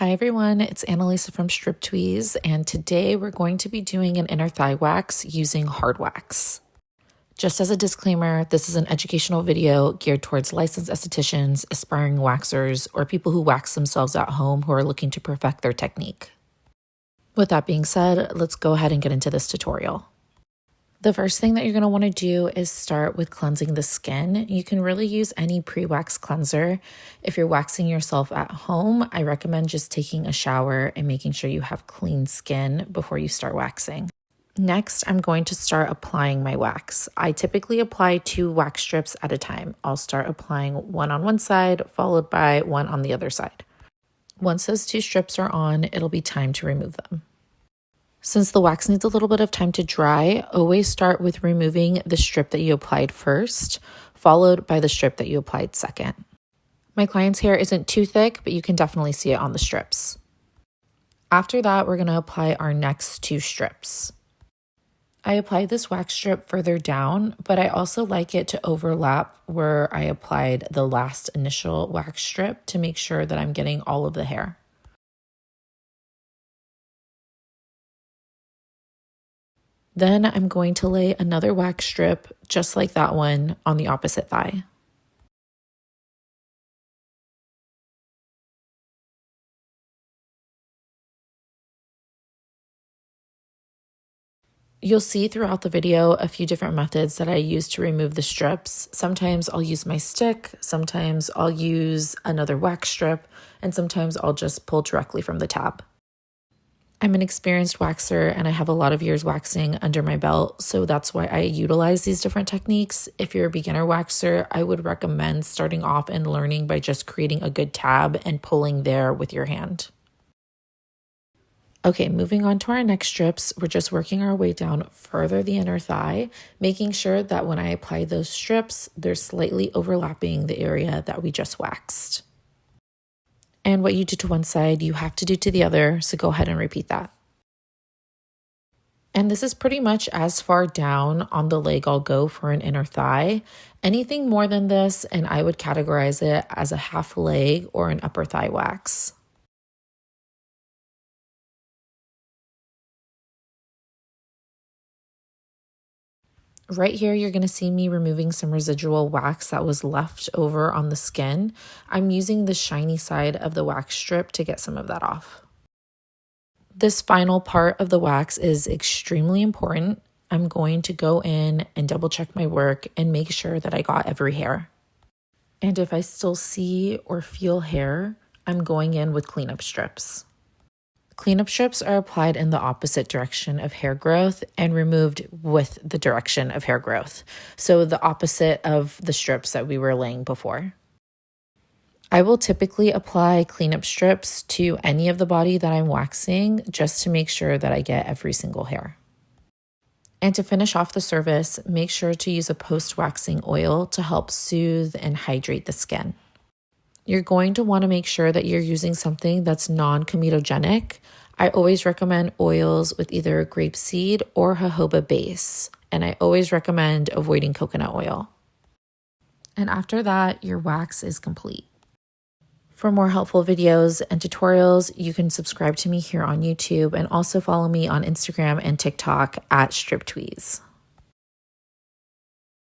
Hi everyone, it's Annalisa from Strip Tweeze, and today we're going to be doing an inner thigh wax using hard wax. Just as a disclaimer, this is an educational video geared towards licensed estheticians, aspiring waxers, or people who wax themselves at home who are looking to perfect their technique. With that being said, let's go ahead and get into this tutorial. The first thing that you're going to want to do is start with cleansing the skin. You can really use any pre-wax cleanser. If you're waxing yourself at home, I recommend just taking a shower and making sure you have clean skin before you start waxing. Next, I'm going to start applying my wax. I typically apply 2 wax strips at a time. I'll start applying one on one side, followed by one on the other side. Once those 2 strips are on, it'll be time to remove them. Since the wax needs a little bit of time to dry, always start with removing the strip that you applied first, followed by the strip that you applied second. My client's hair isn't too thick, but you can definitely see it on the strips. After that, we're going to apply our next 2 strips. I applied this wax strip further down, but I also like it to overlap where I applied the last initial wax strip to make sure that I'm getting all of the hair. Then I'm going to lay another wax strip, just like that one, on the opposite thigh. You'll see throughout the video a few different methods that I use to remove the strips. Sometimes I'll use my stick, sometimes I'll use another wax strip, and sometimes I'll just pull directly from the tab. I'm an experienced waxer and I have a lot of years waxing under my belt, so that's why I utilize these different techniques. If you're a beginner waxer, I would recommend starting off and learning by just creating a good tab and pulling there with your hand. Okay, moving on to our next strips, we're just working our way down further the inner thigh, making sure that when I apply those strips, they're slightly overlapping the area that we just waxed. And what you do to one side, you have to do to the other, so go ahead and repeat that. And this is pretty much as far down on the leg I'll go for an inner thigh. Anything more than this, and I would categorize it as a half leg or an upper thigh wax. Right here, you're going to see me removing some residual wax that was left over on the skin. I'm using the shiny side of the wax strip to get some of that off. This final part of the wax is extremely important. I'm going to go in and double check my work and make sure that I got every hair. And if I still see or feel hair, I'm going in with cleanup strips. Cleanup strips are applied in the opposite direction of hair growth and removed with the direction of hair growth. So the opposite of the strips that we were laying before. I will typically apply cleanup strips to any of the body that I'm waxing just to make sure that I get every single hair. And to finish off the surface, make sure to use a post-waxing oil to help soothe and hydrate the skin. You're going to want to make sure that you're using something that's non-comedogenic. I always recommend oils with either grapeseed or jojoba base, and I always recommend avoiding coconut oil. And after that, your wax is complete. For more helpful videos and tutorials, you can subscribe to me here on YouTube and also follow me on Instagram and TikTok at Strip Tweeze.